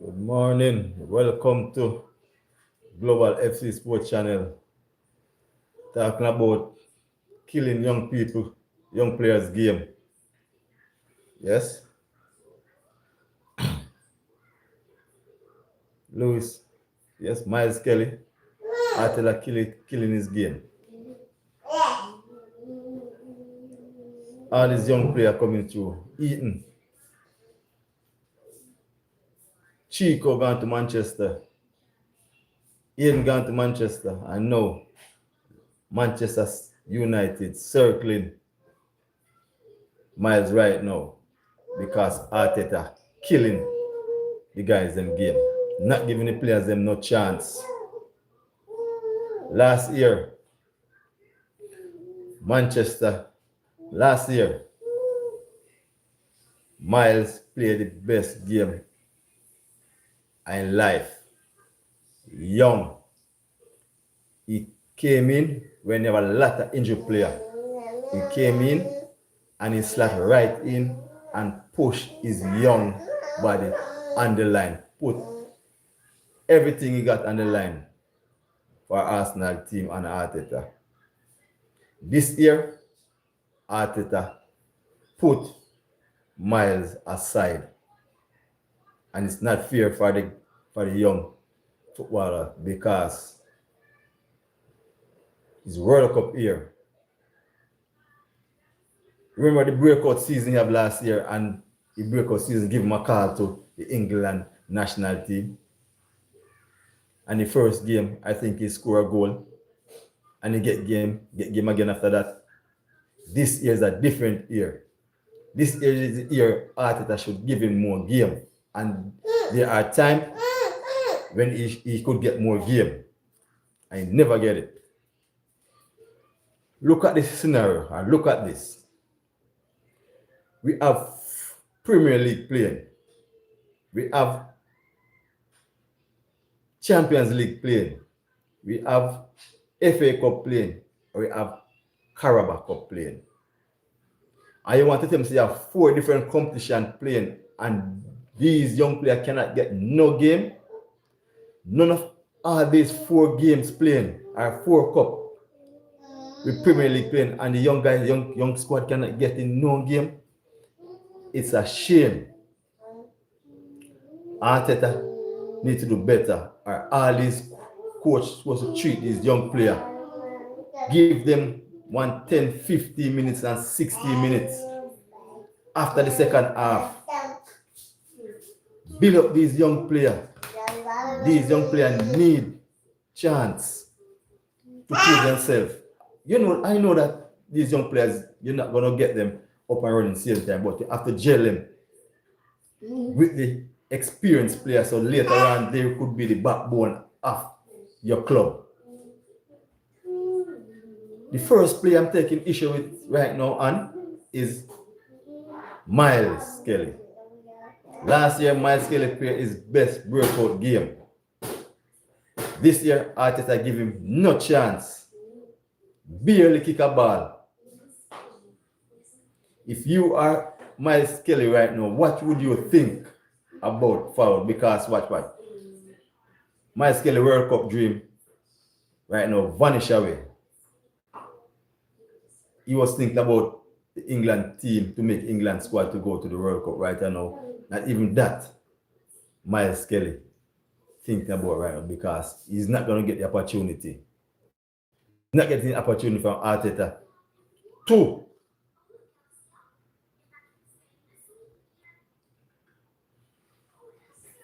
Good morning. Welcome to Global FC Sports Channel. Talking about killing young people, young players game. Yes, Lewis. Yes, Miles Kelly. Attila killing his game. All these young players coming through. Eaton. Chico gone to Manchester. Ian gone to Manchester. And now Manchester United circling Miles right now because Arteta killing the guys them game, not giving the players them no chance. Last year, Miles played the best game in life. Young. He came in when there were a lot of injured players. He came in and he slot right in and pushed his young body on the line. Put everything he got on the line for Arsenal team and Arteta. This year, Arteta put Miles aside. And it's not fair for the young footballer because it's World Cup year. Remember the breakout season he had last year, and the breakout season give him a call to the England national team. And the first game, I think he scored a goal. And he get game again after that. This year is a different year. This year is the year Arteta should give him more game. And there are times when he could get more game. And he never get it. Look at this scenario, and look at this. We have Premier League playing. We have Champions League playing. We have FA Cup playing. We have Carabao Cup playing. And you want to tell me you have 4 different competitions playing and these young players cannot get no game? None of all these 4 games playing are 4 cup with Premier League playing and the young guys, young squad cannot get in no game. It's a shame. Arteta need to do better. Or all these coaches supposed to treat these young players. Give them 10, 15 minutes and 60 minutes after the second half. Build up these young players. These young players need chance to prove themselves. You know, I know that these young players, you're not going to get them up and running same time, but you have to gel them with the experienced players so later on they could be the backbone of your club. The first player I'm taking issue with right now is Miles Kelly. Last year, Miles Kelly played his best breakout game. This year, Arteta give him no chance. Barely kick a ball. If you are Miles Kelly right now, what would you think about foul? Because watch. Miles Kelly World Cup dream right now vanish away. He was thinking about the England team to make England squad to go to the World Cup right now. Not even that Miles Kelly thinking about right now because he's not going to get the opportunity. He's not getting the opportunity from Arteta to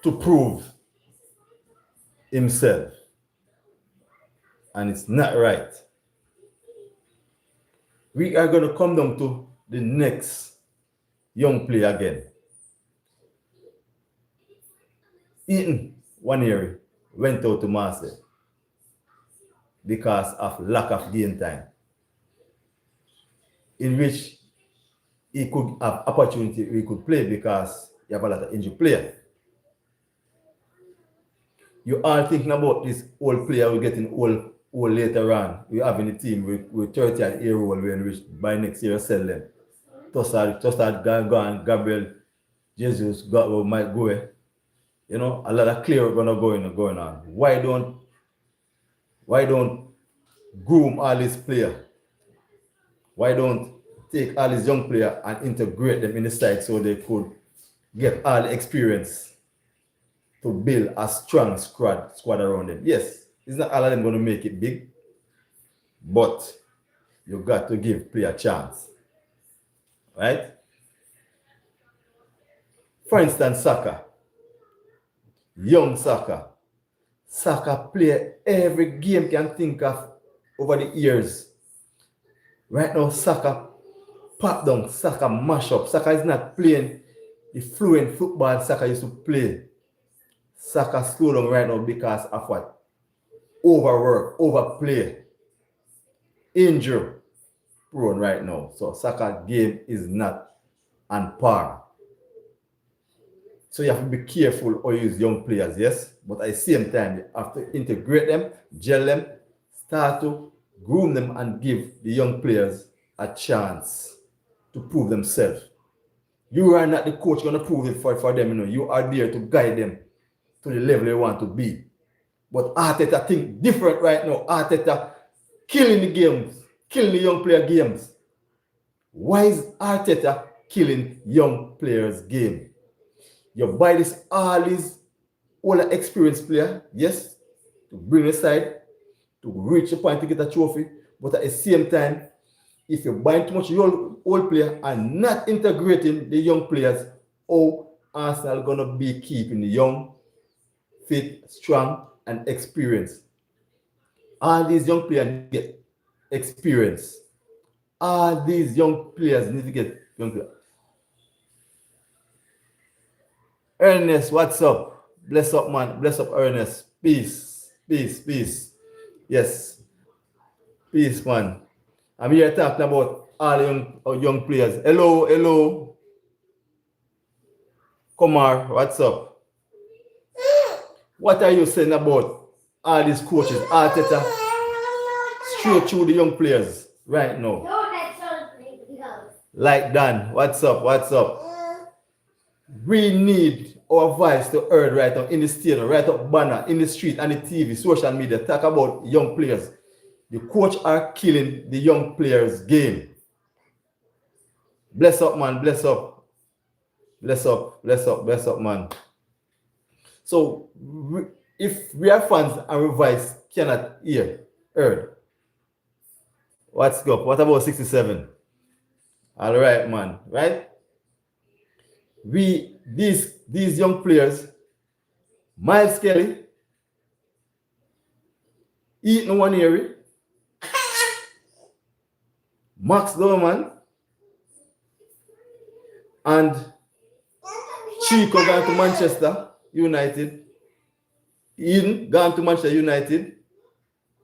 prove himself. And it's not right. We are going to come down to the next young player again. Eaton, 1 year, went out to Marseille because of lack of game time, in which he could have opportunity, he could play because he have a lot of injured players. You are thinking about this old player we're getting old later on. We have in the team with 30-year-old when which by next year sell them. Tossard gone, Gabriel Jesus might go away. You know, a lot of clear gonna going on. Why don't groom all these players? Why don't take all these young players and integrate them in the side so they could get all the experience to build a strong squad around them? Yes, it's not all of them going to make it big, but you got to give player a chance, right? For instance, Saka, young Saka play every game can think of over the years. Right now, Saka pop down, Saka mash up. Saka is not playing the fluent football Saka used to play. Saka slow down right now because of what? Overwork, overplay, injury prone right now. So Saka game is not on par. So you have to be careful or use young players, yes? But at the same time, you have to integrate them, gel them, start to groom them and give the young players a chance to prove themselves. You are not the coach going to prove it for them, you know. You are there to guide them to the level they want to be. But Arteta think different right now. Arteta killing the games, killing the young player games. Why is Arteta killing young players' game? You buy this all these older experienced player, yes, to bring aside, to reach the point to get a trophy. But at the same time, if you buy too much old player and not integrating the young players, how Arsenal gonna be keeping the young, fit, strong, and experienced? All these young players get experience. All these young players need to get young players. Ernest, what's up? Bless up, man. Bless up, Ernest. Peace. Peace. Peace. Yes. Peace, man. I'm here talking about all young players. Hello, hello. Kumar, what's up? What are you saying about all these coaches, Arteta, straight through the young players right now? Like Dan, what's up? What's up? We need our voice to heard right now in the stadium, right up banner, in the street, and the TV, social media. Talk about young players. The coach are killing the young players' game. Bless up, man. Bless up. Bless up. Bless up. Bless up, man. So, if we are fans and we voice cannot heard. What's up? What about 67? All right, man. Right? These young players, Miles Kelly, Ethan Nwaneri, Max Dorman, and Chico gone to Manchester United, Eden gone to Manchester United,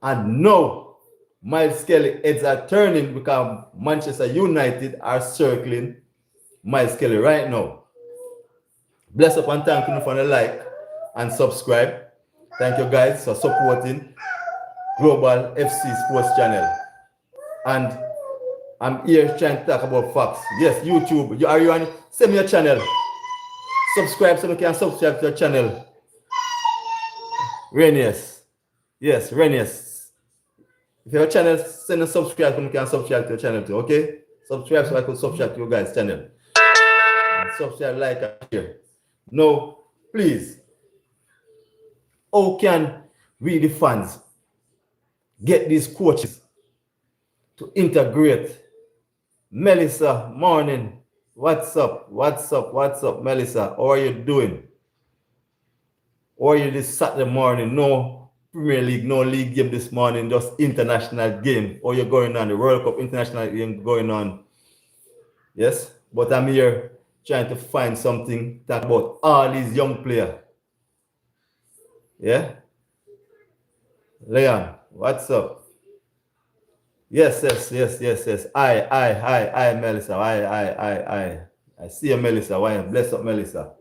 and now Miles Kelly heads are turning because Manchester United are circling Miles Kelly right now. Bless up and thank you for the like and subscribe. Thank you guys for supporting Global FC Sports Channel. And I'm here trying to talk about facts. Yes, YouTube. Are you on? Send me a channel. Subscribe so you can subscribe to your channel. Renius. Yes, Renius. If you have a channel, send a subscribe so you can subscribe to your channel too. Okay? Subscribe so I can subscribe to your guys' channel. And subscribe, like, and share. No, please. How can we, the fans, get these coaches to integrate? Melissa, morning. What's up? What's up? What's up, Melissa? How are you doing? How are you this Saturday morning? No Premier League, no league game this morning, just international game. Or you're going on the World Cup international game going on. Yes, but I'm here trying to find something talk about all these young players. Yeah? Leon, what's up? Yes. I, Melissa. I see you, Melissa. Why? Bless up, Melissa.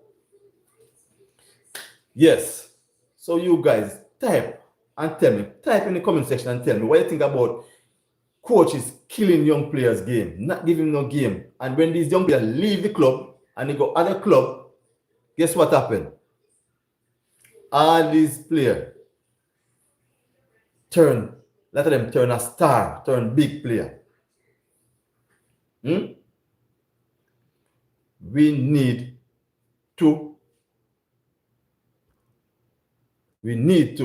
Yes. So you guys type and tell me. Type in the comment section and tell me what you think about coaches killing young players' game, not giving no game. And when these young players leave the club and they go other club, guess what happened? All these players let them turn a star, turn big player. We need to we need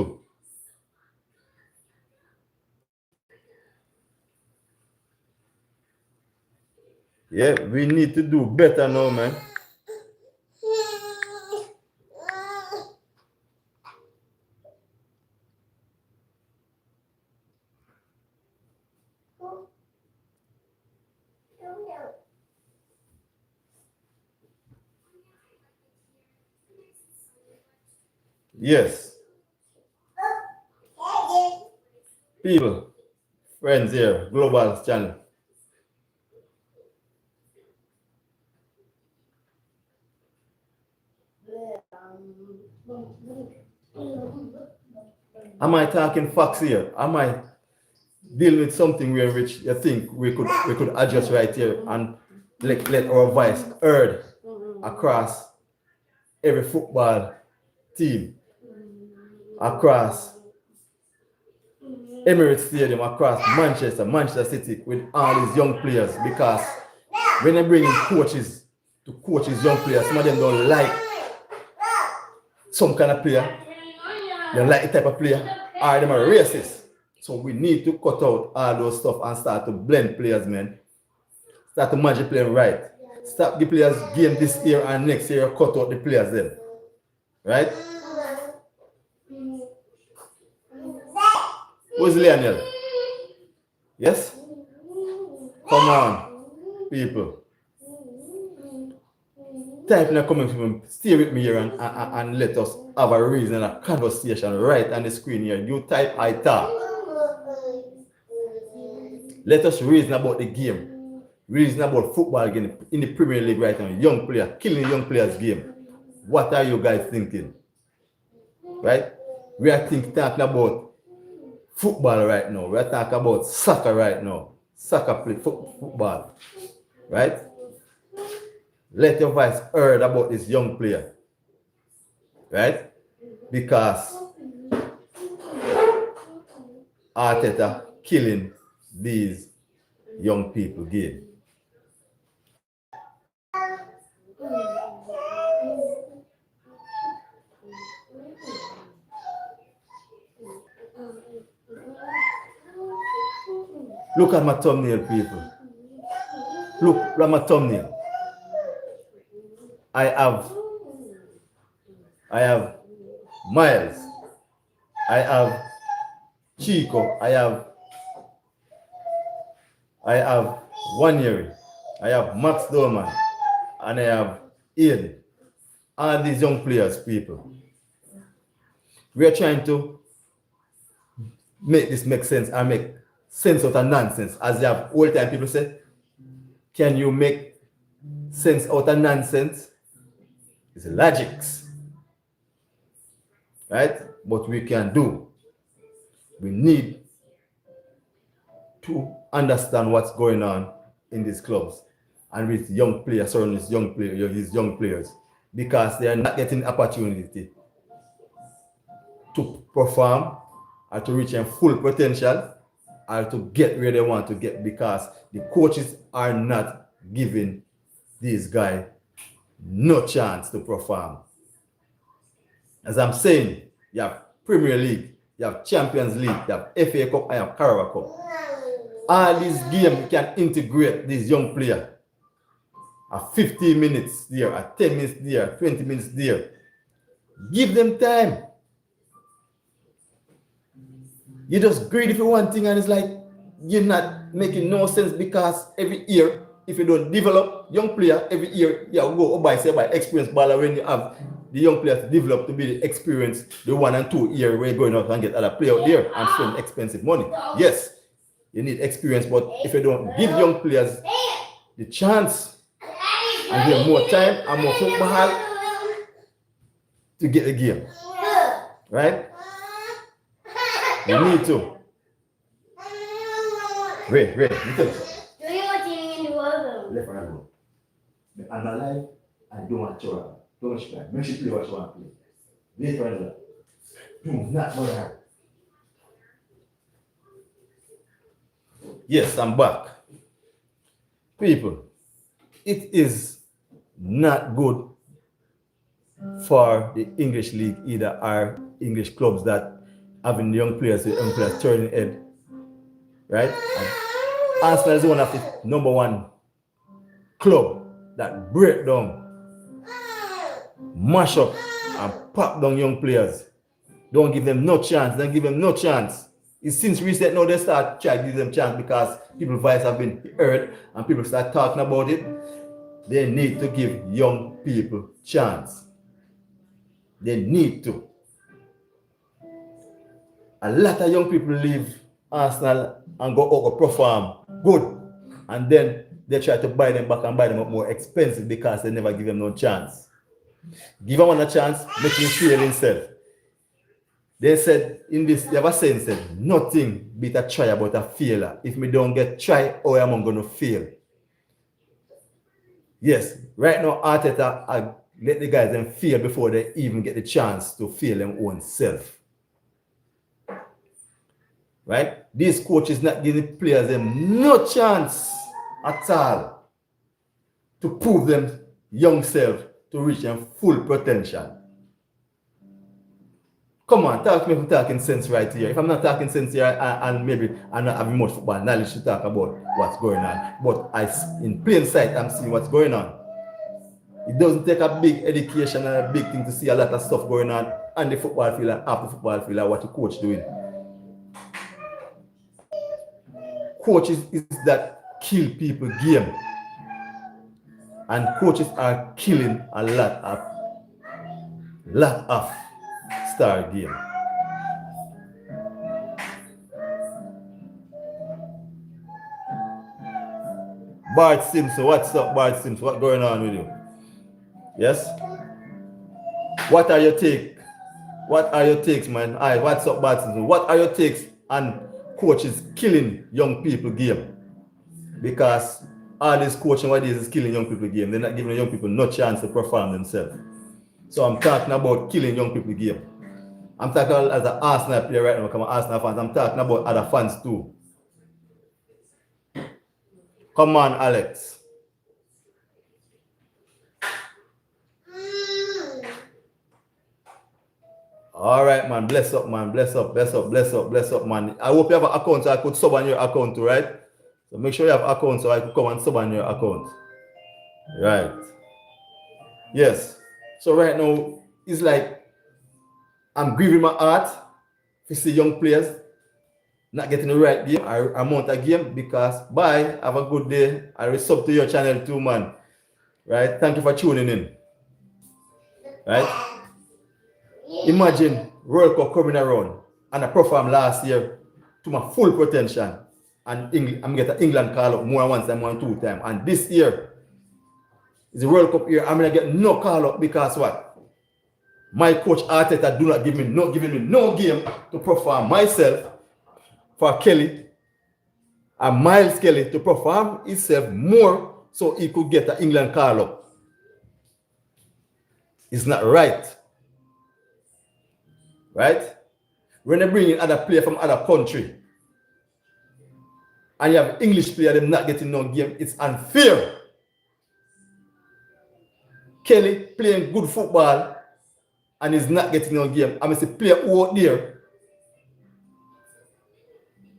to do better now, man. Yes. People, friends here, Global Channel. Am I talking facts here? Am I dealing with something where which you think we could adjust right here and let our voice heard across every football team, across Emirates Stadium, across Manchester City, with all these young players? Because when they bring in coaches to coach these young players, some of them don't like some kind of player, they don't like the type of player, or them are racist. So we need to cut out all those stuff and start to blend players, man. Start to manage playing right. Stop the players game this year and next year cut out the players then. Right? Who's Lionel? Yes? Come on, people. Type in coming from stay with me here and let us have a reason and a conversation right on the screen here. You type I talk. Let us reason about the game. Reason about football again in the Premier League right now. Young player, killing young players game. What are you guys thinking? Right? We are talking about football right now. We are talking about soccer right now. Soccer play, football. Right? Let your voice heard about this young player. Right? Because Arteta killing these young people game. Look at my thumbnail, people. Look at my thumbnail. I have Miles. I have Chico. I have Wanyeri. I have Max Dolman. And I have Ian. All these young players, people. We are trying to make this make sense and make sense out of nonsense. As you have all the time people say, can you make sense out of nonsense? It's logics. Right? But we can do. We need to understand what's going on in these clubs and with young players, surrounding these young players, because they are not getting opportunity to perform or to reach their full potential or to get where they want to get, because the coaches are not giving these guys no chance to perform. As I'm saying, you have Premier League, you have Champions League, you have FA Cup, and you have Carabao Cup. All these games can integrate these young players. A 15 minutes there, a 10 minutes there, 20 minutes there. Give them time. You just greedy for one thing and it's like you're not making no sense, because every year, if you don't develop young player, every year you go by experienced baller when you have the young players develop to be the experience, the 1 and 2 year where you're going out and get other player out there and spend expensive money. Yes, you need experience, but if you don't give young players the chance and give more time and more football to get the game, right? You need to. Wait, you tell us. Do you want to in the world? Left and right. I'm alive, I don't want to. Don't watch that. Make sure you play what you want to play. Left and right. Do not bother. Yes, I'm back. People, it is not good for the English league either, our English clubs that having young players, turning head, right? And Arsenal is one of the number one club that break down, mash up, and pop down young players. Don't give them no chance. Don't give them no chance. It's since recent now they start trying to give them chance because people's voice have been heard and people start talking about it. They need to give young people chance. They need to. A lot of young people leave Arsenal and go out and perform good. And then they try to buy them back and buy them up more expensive because they never give them no chance. Give them one a chance, make him feel himself. They said in this, they have a saying said, nothing beat a try about a failure. If me don't get try, how am I going to fail? Yes, right now Arteta, I let the guys them fail before they even get the chance to fail them own self. Right? This coach is not giving players them no chance at all to prove them young self to reach their full potential. Come on, talk to me if I'm talking sense right here. If I'm not talking sense here, and maybe I'm not having much football knowledge to talk about what's going on. But in plain sight, I'm seeing what's going on. It doesn't take a big education and a big thing to see a lot of stuff going on the football field and off the football field and what the coach doing. Coaches is that kill people game. And coaches are killing a lot of star game. Bart Simpson, what's up, Bart Simpson? What's going on with you? Yes? What are your takes? What are your takes, man? Aye, what's up, Bart Simpson? What are your takes on coaches killing young people game? Because all this coaching nowadays is killing young people game. They're not giving young people no chance to perform themselves. So I'm talking about killing young people game. I'm talking about as an Arsenal player right now, come on, Arsenal fans. I'm talking about other fans too. Come on, Alex. All right, man. Bless up, man. Bless up, bless up, bless up, bless up, man. I hope you have an account so I could sub on your account too, right? So make sure you have an account so I could come and sub on your account. Right. Yes. So right now, it's like I'm grieving my heart to see young players not getting the right game or amount of game because bye, have a good day. I will sub to your channel too, man. Right? Thank you for tuning in. Right? Imagine World Cup coming around and I performed last year to my full potential and I'm getting England call up more than once and more than 2 times. And this year is the World Cup year. I'm gonna get no call up because what? My coach Arteta giving me no game to perform myself for Kelly and Miles Kelly to perform himself more so he could get an England call up. It's not right. Right? When they bring in other players from other country and you have English player them not getting no game, it's unfair. Kelly playing good football and is not getting no game. I mean, say player who out there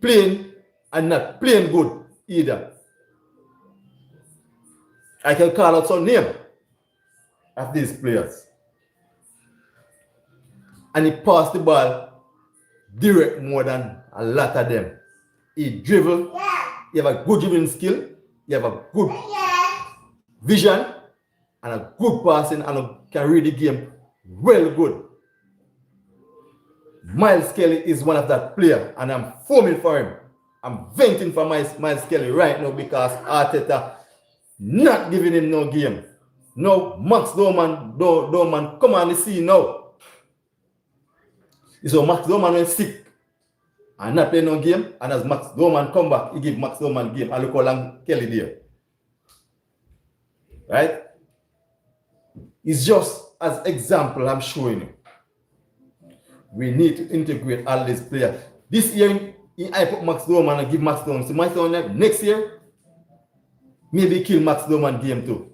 playing and not playing good either. I can call out some name of these players. And he passed the ball direct more than a lot of them. He dribble, he have a good dribbling skill, he have a good vision, and a good passing, and can read the game well good. Miles Kelly is one of that player, and I'm foaming for him. I'm venting for Miles Kelly right now because Arteta not giving him no game. No, Max Doman, come on the scene now. So Max Doman went sick and not playing no game, and as Max Doman come back, he give Max Doman game, and look how long Kelly there. Right? It's just as example I'm showing you. We need to integrate all these players. This year, I put Max Dorman and give Max Dorman. So Max Dorman next year, maybe kill Max Dorman game too.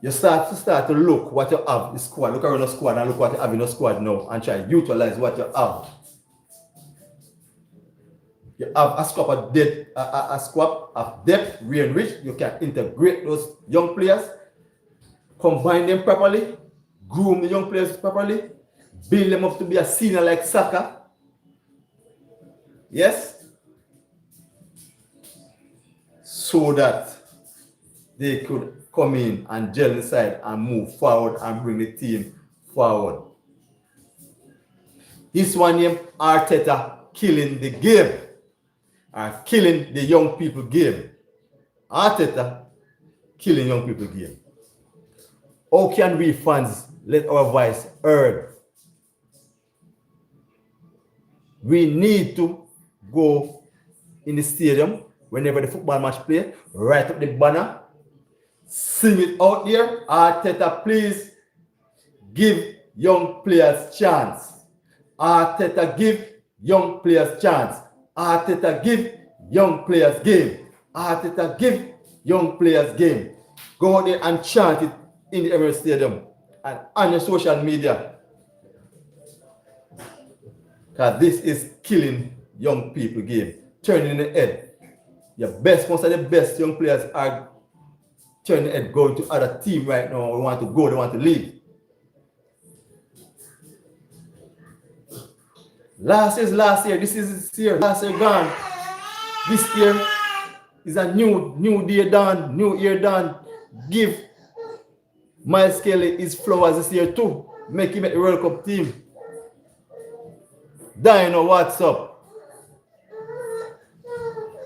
You start to look what you have in the squad. Look around the squad and look what you have in the squad now and try to utilize what you have. You have a squad of depth, a squad of depth, real rich. You can integrate those young players, combine them properly, groom the young players properly, build them up to be a senior like Saka. Yes? So that they could come in and gel inside and move forward and bring the team forward. This one named Arteta killing the game. Killing the young people game. Arteta killing young people game. How can we fans let our voice heard? We need to go in the stadium whenever the football match play, write up the banner, sing it out there. Arteta, please give young players chance. Arteta, give young players chance. Arteta, give young players game. Arteta, give young players game. Go out there and chant it in the Emirates Stadium and on your social media. Because this is killing young people game. Turning the head. Most of the best young players are turning the head, going to other team right now. They want to go, they want to leave. Last year, this is this year, last year gone. This year is a new day done, new year done. Give Miles Kelly his flowers this year too. Make him at the World Cup team. Dino, what's up?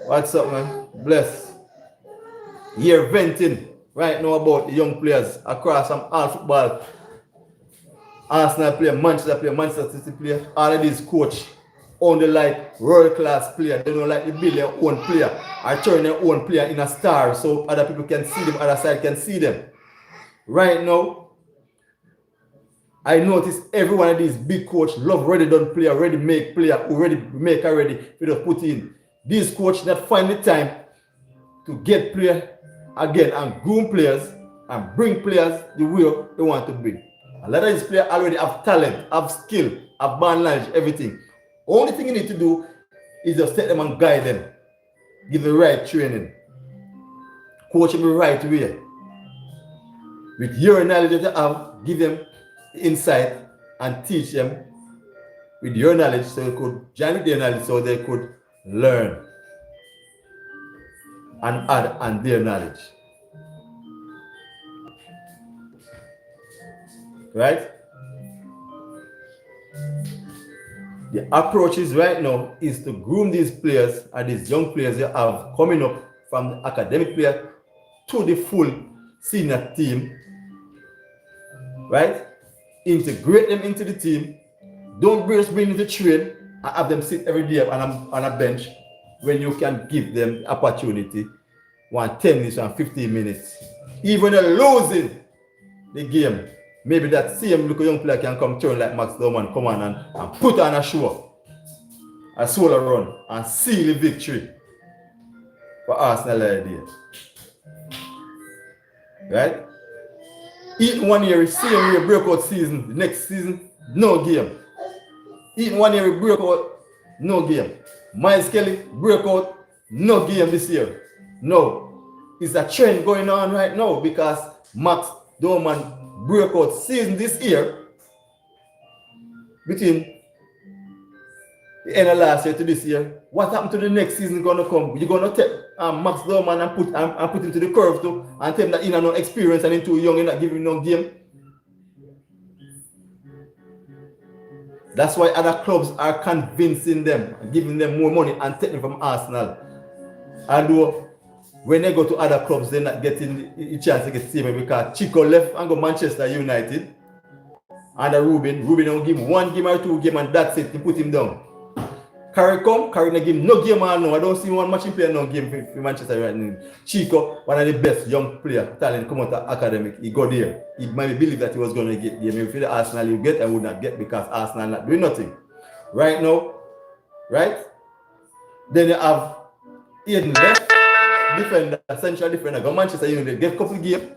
What's up, man? Bless. You're venting right now about the young players across from all football. Arsenal player, Manchester player, Manchester City player, all of these coach only like world-class player. They don't like to build their own player or turn their own player in a star so other people can see them, other side can see them. Right now, I notice every one of these big coach love ready done player, ready make player, already make already, we just put in. These coach not find the time to get player again and groom players and bring players the way they want to bring. A lot of these players already have talent, have skill, have band knowledge, everything. Only thing you need to do is just take them and guide them. Give the right training. Coach them the right way. With your knowledge that you have, give them insight and teach them with your knowledge so you could join with their knowledge so they could learn and add on their knowledge. Right? The approach is right now is to groom these players and these young players you have coming up from the academic player to the full senior team. Right? Integrate them into the team. Don't just bring them to train and have them sit every day on a bench when you can give them the opportunity 10 minutes and 15 minutes. Even they're losing the game, maybe that same little young player can come turn like Max Dorman, come on and put on a show, a solo run, and seal the victory for Arsenal idea. Right? Eating 1 year, same year breakout season, the next season, no game. Eating 1 year breakout, no game. Miles Kelly breakout, no game this year. No. It's a trend going on right now because Max Dorman breakout season this year between the end of last year to this year. What happened to the next season gonna come? You're gonna take Max Dorman and put him to the curve too and tell him that he has no experience and he's too young and not giving him no game. That's why other clubs are convincing them, giving them more money and taking them from Arsenal. And when they go to other clubs, they're not getting the chance to get Steven because Chico left and go Manchester United. And Ruben will give him 1 game or 2 games and that's it, he put him down. Carry come, Carry no game, no game all now. I don't see one match him play no game for Manchester right now. Chico, one of the best young player, talent come out of academic. He got there. He might believe that he was going to get there. Maybe for the Arsenal you get, I would not get because Arsenal not doing nothing. Right now, right? Then you have Aiden left, defender, central defender. Go Manchester United, get a couple of games.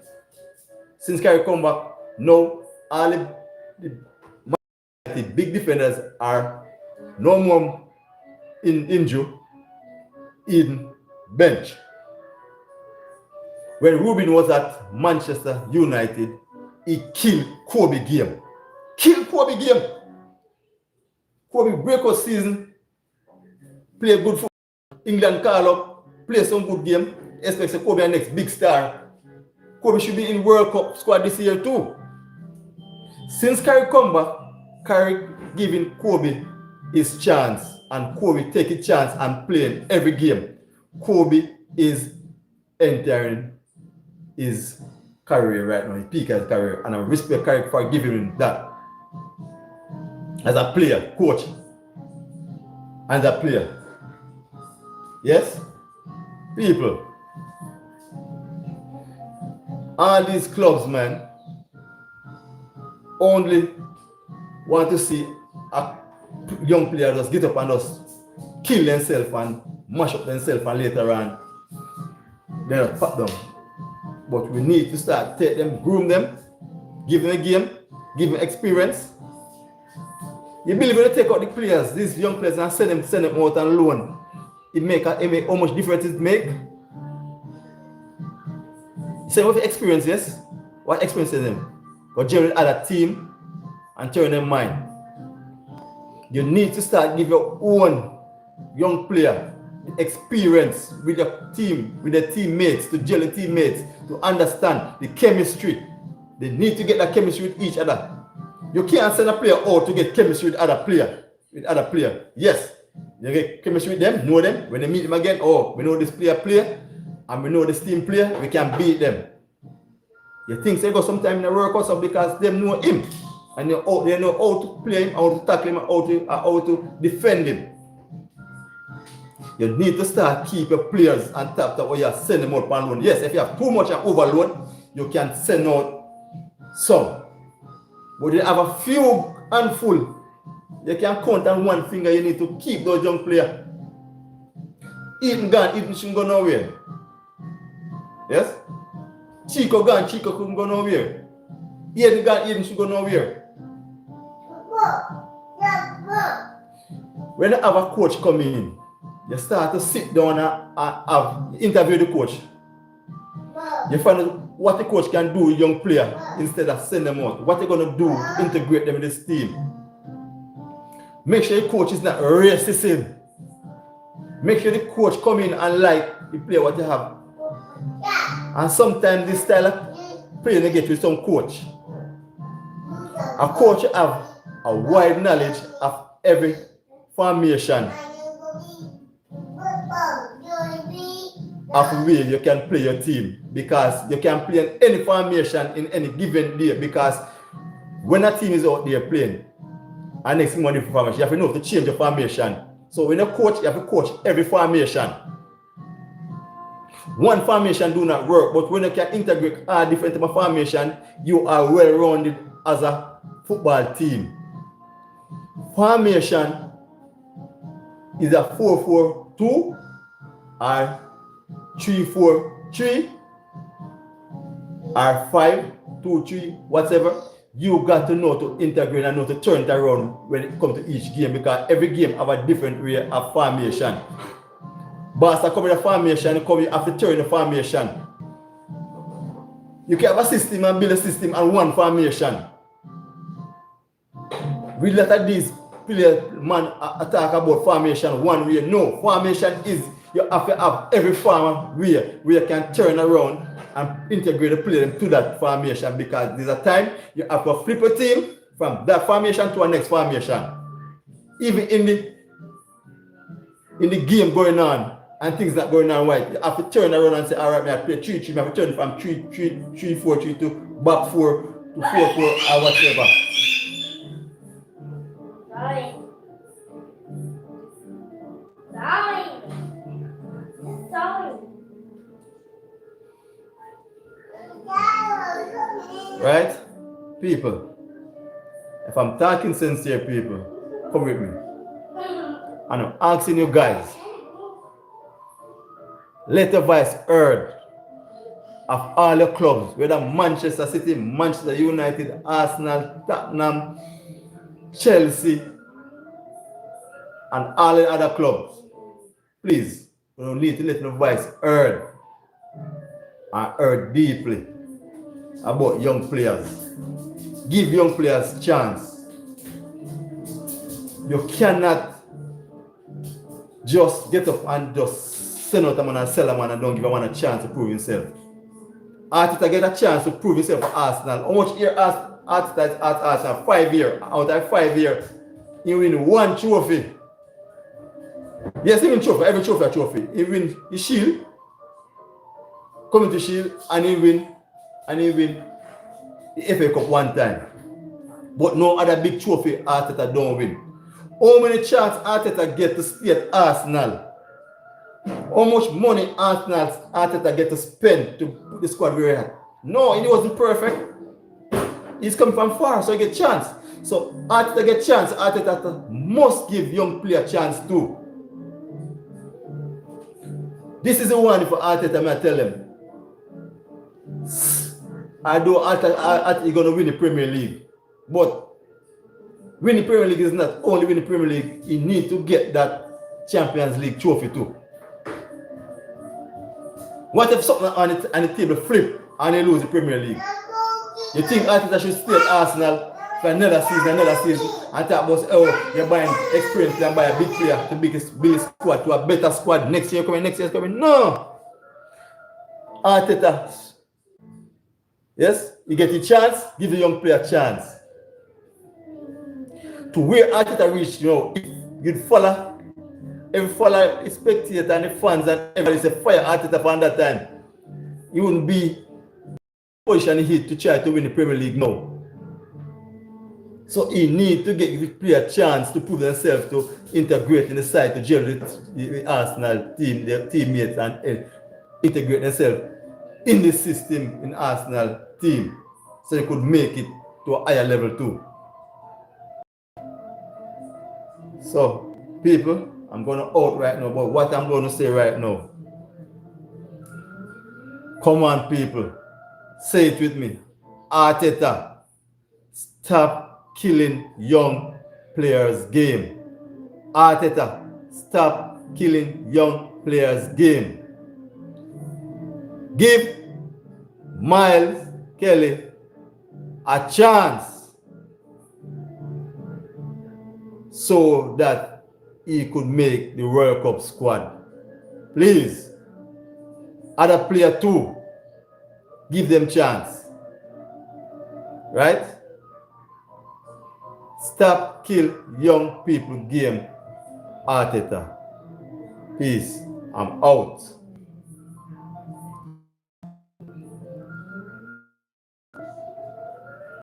Since Carry come back, now all the big defenders are no more in injury, in bench. When Ruben was at Manchester United, he killed Kobe game. Kobe break out season, play good football. England call up, play some good game. Expect Kobe next big star. Kobe should be in World Cup squad this year too. Since Carry come back, Carry giving Kobe his chance, and Kobe take a chance and playing every game. Kobe is entering his career right now, his peak as career, and I respect Carry for giving him that as a player, coach, and a player. Yes, people, all these clubs, man, only want to see a young player just get up and just kill themselves and mash up themselves, and later on they're pop down. But we need to start take them, groom them, give them a game, give them experience. You believe when you take out the players, these young players, and send them out on loan, it make how much difference it make? Same with experience, yes? What experience is them? But generally other team and turn their mind. You need to start give your own young player the experience with your team, with their teammates, to gel the teammates, to understand the chemistry. They need to get that chemistry with each other. You can't send a player out to get chemistry with other player. Yes, you get chemistry with them, know them. When they meet them again, oh, we know this player, and we know this team player, we can beat them. You think they go sometime in the World Cup because they know him, and they know how to play him, how to tackle him, how to defend him. You need to start keep your players on top of what you send them out on loan. Yes, if you have too much and overload, you can send out some. But you have a few handful, you can count on one finger. You need to keep those young players. Eden shouldn't go nowhere. Yes? Chico gone, Chico couldn't go nowhere. Eden gone, Eden should go nowhere. When you have a coach come in, you start to sit down and interview the coach. You find out what the coach can do with young player instead of send them out. What they're going to do to integrate them in this team. Make sure the coach is not racist. Make sure the coach come in and like the player what you have. And sometimes this style of play they get with some coach. A coach have a wide knowledge of every formation of the way you can play your team, because you can play in any formation in any given day, because when a team is out there playing and next thing different formation, you have to know to change your formation. So when you coach, you have to coach every formation. One formation do not work, but when you can integrate all different type of formation, you are well rounded as a football team. Formation is a 4-4-2 or 3-4-3 or 5-2-3, whatever. You got to know to integrate and know to turn it around when it comes to each game, because every game have a different way of formation. Basta come with a formation, you have to turn the formation. You can have a system and build a system and one formation. We let these players talk about formation one way. No, formation is you have to have every form way where you can turn around and integrate the player into that formation, because there's a time you have to flip a team from that formation to a next formation. Even in the game going on and things not going on right, you have to turn around and say, all right, I play 3-3, I have to turn from 3-4-3 to back 4 to 4-4 or whatever. People, if I'm talking sincere, people, come with me. And I'm asking you guys, let the voice heard of all your clubs, whether Manchester City, Manchester United, Arsenal, Tottenham, Chelsea, and all the other clubs. Please, you need to let the voice heard and heard deeply about young players. Give young players chance. You cannot just get up and just send out a man and sell a man and don't give a man a chance to prove himself. Arteta get a chance to prove himself for Arsenal. How much year Arteta is at Arsenal? 5 years. Out of 5 years, he win 1 trophy. Yes, he win trophy. Every trophy a trophy. He win the Shield, Community Shield, and he win the FA Cup 1 time. But no other big trophy Arteta don't win. How many chances Arteta get to stay at Arsenal? How much money Arteta get to spend to put the squad where he had? No, he wasn't perfect. He's come from far, so he get chance. So Arteta get chance. Arteta must give young player chance too. This is the one for Arteta, I tell him. I know Arteta is going to win the Premier League. But winning Premier League is not only winning Premier League, he need to get that Champions League trophy too. What if something on the table flip and they lose the Premier League? You think Arteta should stay at Arsenal for another season, and talk about, oh, you're buying experience and buy a big player to build a squad to a better squad next year coming? No! Arteta, yes, you get a chance, give the young player a chance. To where Arteta reached, you'd follow. Every follower, spectator and the fans and everybody say fire Arteta for that time. He wouldn't be position hit to try to win the Premier League now. So he need to get the player a chance to prove themselves, to integrate in the side, to gel with the Arsenal team, their teammates, and integrate themselves in the system in Arsenal team, so they could make it to a higher level too. So people, I'm going to out right now, but what I'm going to say right now. Come on, people. Say it with me. Arteta, stop killing young players' game. Arteta, stop killing young players' game. Give Miles Kelly a chance so that he could make the World Cup squad. Please, other player too, give them chance. Right? Stop kill young people game, Arteta. Peace. I'm out.